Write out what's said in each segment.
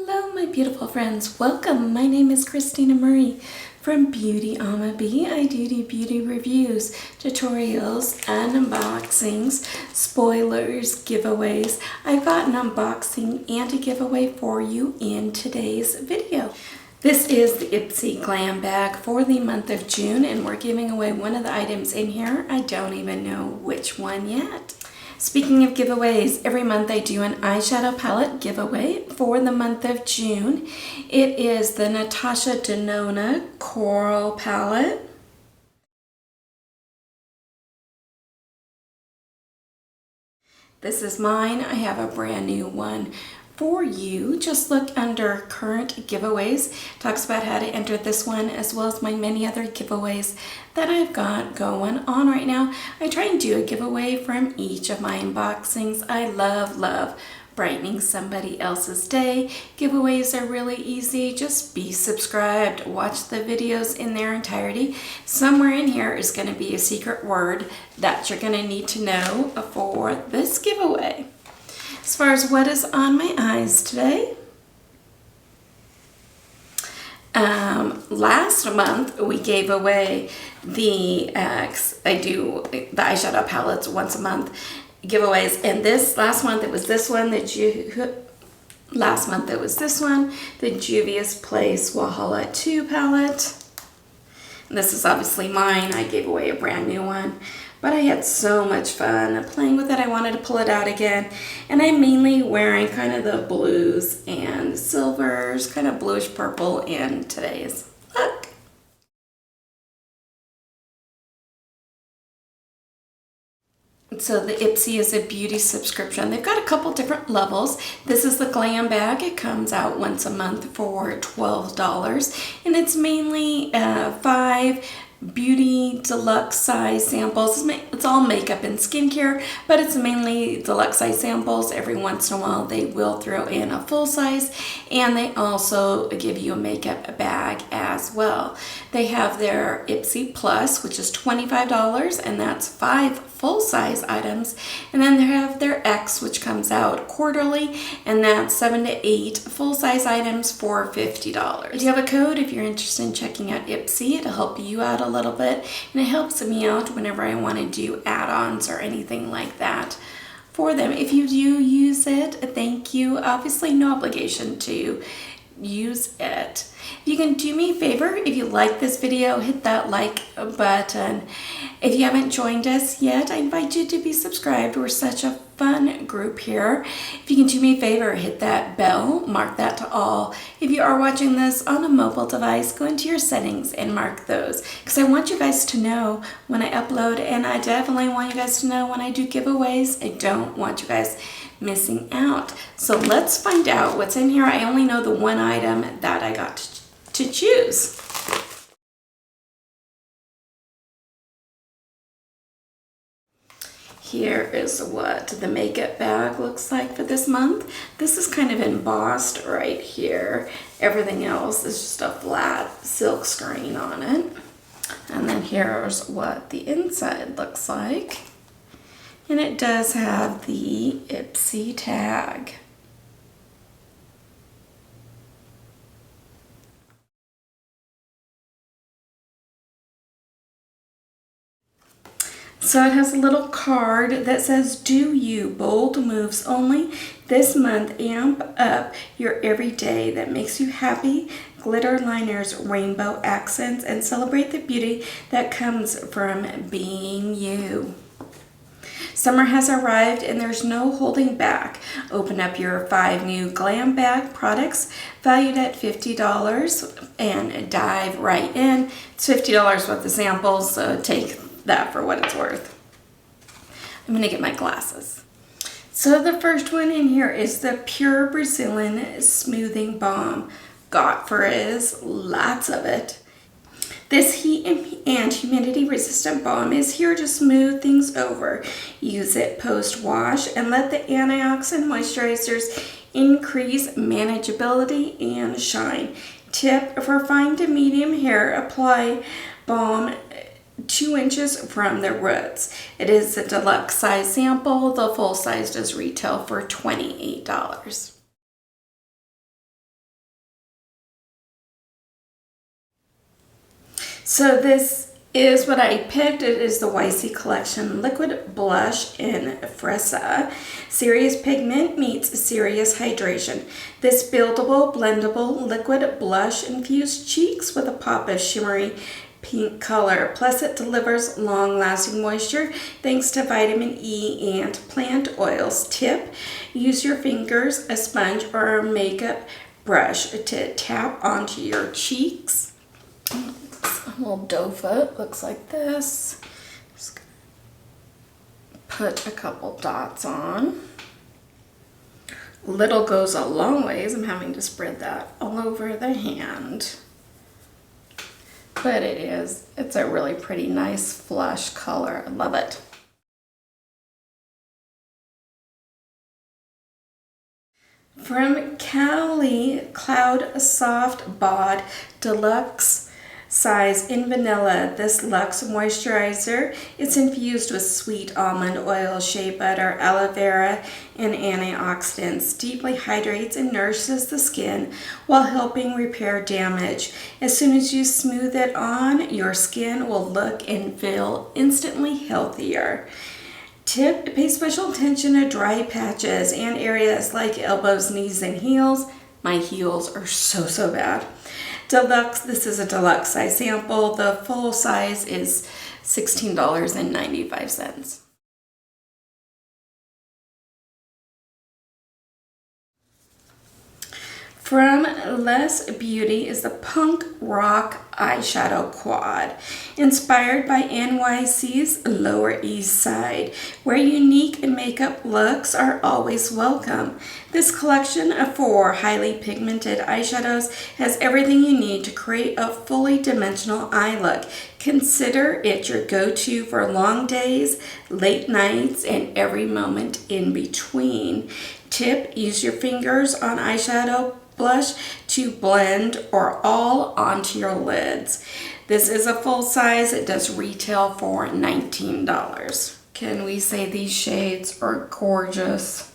Hello my beautiful friends, welcome. My name is Christina Marie from Beauty Ama Bee. I do beauty reviews, tutorials, unboxings, spoilers, giveaways. I've got an unboxing and a giveaway for you in today's video. This is the Ipsy Glam Bag for the month of June, and we're giving away one of the items in here. I don't even know which one yet. Speaking of giveaways, every month I do an eyeshadow palette giveaway for the month of June. It is the Anastasia Coral palette. This is mine. I have a brand new one for you. Just look under current giveaways. It talks about how to enter this one as well as my many other giveaways that I've got going on right now. I try and do a giveaway from each of my unboxings. I love brightening somebody else's day. Giveaways are really easy. Just be subscribed. Watch the videos in their entirety. Somewhere in here is going to be a secret word that you're going to need to know for this giveaway. As far as what is on my eyes today, last month we gave away the eyeshadow palettes once a month giveaways, and last month it was this one, the Juvia's Place Walhalla 2 palette. And this is obviously mine. I gave away a brand new one. But I had so much fun playing with it. I wanted to pull it out again. And I'm mainly wearing kind of the blues and silvers, kind of bluish purple in today's look. So the Ipsy is a beauty subscription. They've got a couple different levels. This is the Glam Bag. It comes out once a month for $12. And it's mainly 5 beauty deluxe size samples. It's all makeup and skincare, but it's mainly deluxe size samples. Every once in a while they will throw in a full size, and they also give you a makeup bag as well. They have their Ipsy Plus, which is $25, and that's 5 full-size items, and then they have their X, which comes out quarterly, and that's 7 to 8 full-size items for $50. I do have a code if you're interested in checking out Ipsy. It'll help you out a little bit, and it helps me out whenever I want to do add-ons or anything like that for them. If you do use it, thank you. Obviously no obligation to use it. If you can do me a favor, if you like this video, hit that like button. If you haven't joined us yet, I invite you to be subscribed. We're such a fun group here. If you can do me a favor, hit that bell, mark that to all. If you are watching this on a mobile device, go into your settings and mark those, because I want you guys to know when I upload, and I definitely want you guys to know when I do giveaways. I don't want you guys missing out. So let's find out what's in here. I only know the one item that I got to choose. Here is what the makeup bag looks like for this month. This is kind of embossed right here. Everything else is just a flat silk screen on it. And then here's what the inside looks like. And it does have the Ipsy tag. So it has a little card that says, "Do you, bold moves only. This month, amp up your everyday that makes you happy. Glitter liners, rainbow accents, and celebrate the beauty that comes from being you." Summer has arrived and there's no holding back. Open up your 5 new Glam Bag products valued at $50 and dive right in. It's $50 worth of samples, so take that for what it's worth. I'm gonna get my glasses. So the first one in here is the Pure Brazilian Smoothing Balm. Got frizz, lots of it. This heat and humidity resistant balm is here to smooth things over. Use it post-wash and let the antioxidant moisturizers increase manageability and shine. Tip for fine to medium hair, apply balm 2 inches from the roots. It is a deluxe size sample. The full size does retail for $28. So this is what I picked. It is the YC Collection Liquid Blush in Fresa. Serious pigment meets serious hydration. This buildable, blendable, liquid blush infused cheeks with a pop of shimmery pink color. Plus it delivers long-lasting moisture thanks to vitamin E and plant oils. Tip: use your fingers, a sponge, or a makeup brush to tap onto your cheeks. A little doe foot looks like this. Just put a couple dots on. Little goes a long ways. I'm having to spread that all over the hand. But it's a really pretty, nice flush color. I love it. From Cowley Cloud Soft Bod Deluxe size in vanilla. This luxe moisturizer is infused with sweet almond oil, shea butter, aloe vera, and antioxidants. Deeply hydrates and nourishes the skin while helping repair damage. As soon as you smooth it on, your skin will look and feel instantly healthier. Tip: pay special attention to dry patches and areas like elbows, knees, and heels. My heels are so bad. Deluxe, this is a deluxe size sample. The full size is $16.95. From Less Beauty is the Punk Rock Eyeshadow Quad, inspired by NYC's Lower East Side, where unique makeup looks are always welcome. This collection of 4 highly pigmented eyeshadows has everything you need to create a fully dimensional eye look. Consider it your go-to for long days, late nights, and every moment in between. Tip: use your fingers on eyeshadow blush to blend or all onto your lids. This is a full size. It does retail for $19. Can we say these shades are gorgeous?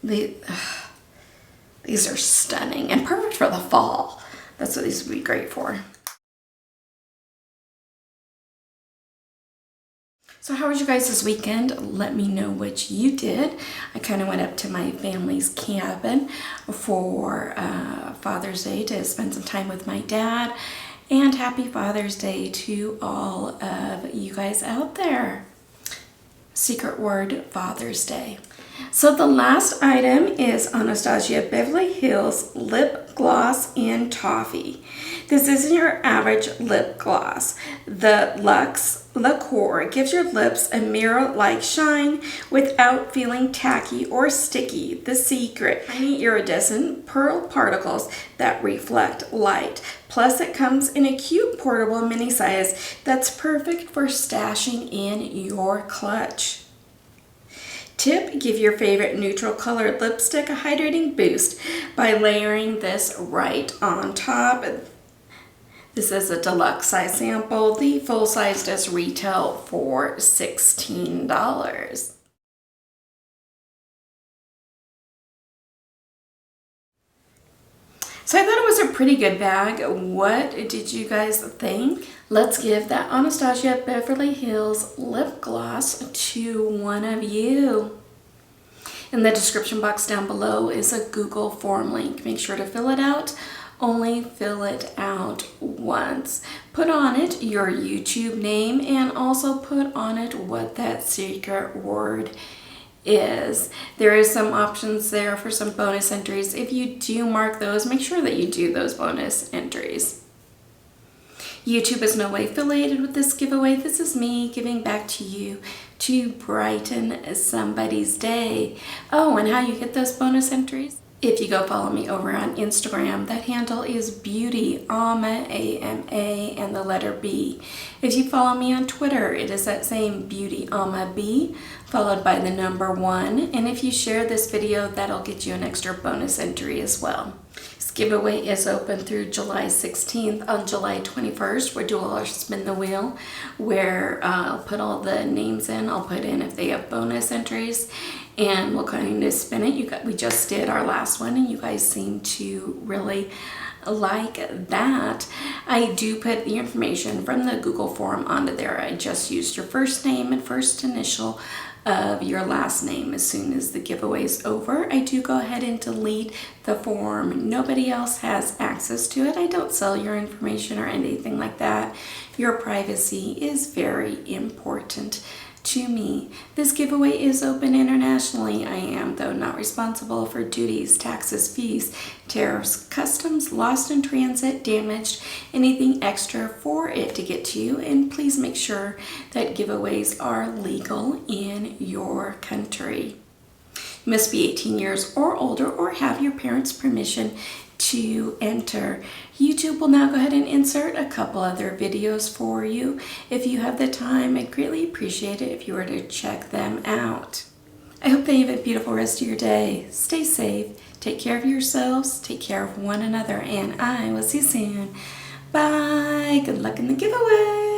These are stunning and perfect for the fall. That's what these would be great for. So how was you guys this weekend? Let me know what you did. I kind of went up to my family's cabin for Father's Day to spend some time with my dad. And happy Father's Day to all of you guys out there. Secret word: Father's Day. So the last item is Anastasia Beverly Hills Lip Gloss in Toffee. This isn't your average lip gloss. The Luxe Liqueur gives your lips a mirror-like shine without feeling tacky or sticky. The secret: tiny iridescent pearl particles that reflect light. Plus it comes in a cute portable mini size that's perfect for stashing in your clutch. Tip: give your favorite neutral colored lipstick a hydrating boost by layering this right on top. This is a deluxe size sample. The full size does retail for $16. So I thought it was a pretty good bag. What did you guys think? Let's give that Anastasia Beverly Hills lip gloss to one of you. In the description box down below is a Google form link. Make sure to fill it out. Only fill it out once. Put on it your YouTube name and also put on it what that secret word is. There is some options there for some bonus entries. If you do mark those, make sure that you do those bonus entries. YouTube is no way affiliated with this giveaway. This is me giving back to you to brighten somebody's day. Oh, and how you get those bonus entries? If you go follow me over on Instagram, that handle is BeautyAma, A-M-A, and the letter B. If you follow me on Twitter, it is that same BeautyAma B, followed by the number 1. And if you share this video, that'll get you an extra bonus entry as well. This giveaway is open through July 16th. On July 21st, we'll do our spin the wheel, where I'll put all the names in. I'll put in if they have bonus entries. and we'll kind of spin it. We just did our last one, and you guys seem to really like that. I do put the information from the Google form onto there. I just used your first name and first initial of your last name. As soon as the giveaway is over, I do go ahead and delete the form. Nobody else has access to it. I don't sell your information or anything like that. Your privacy is very important to me. This giveaway is open internationally. I am, though, not responsible for duties, taxes, fees, tariffs, customs, lost in transit, damaged, anything extra for it to get to you. And please make sure that giveaways are legal in your country. You must be 18 years or older or have your parents' permission to enter. YouTube will now go ahead and insert a couple other videos for you. If you have the time, I'd greatly appreciate it if you were to check them out. I hope that you have a beautiful rest of your day. Stay safe, take care of yourselves, take care of one another, and I will see you soon. Bye. Good luck in the giveaway.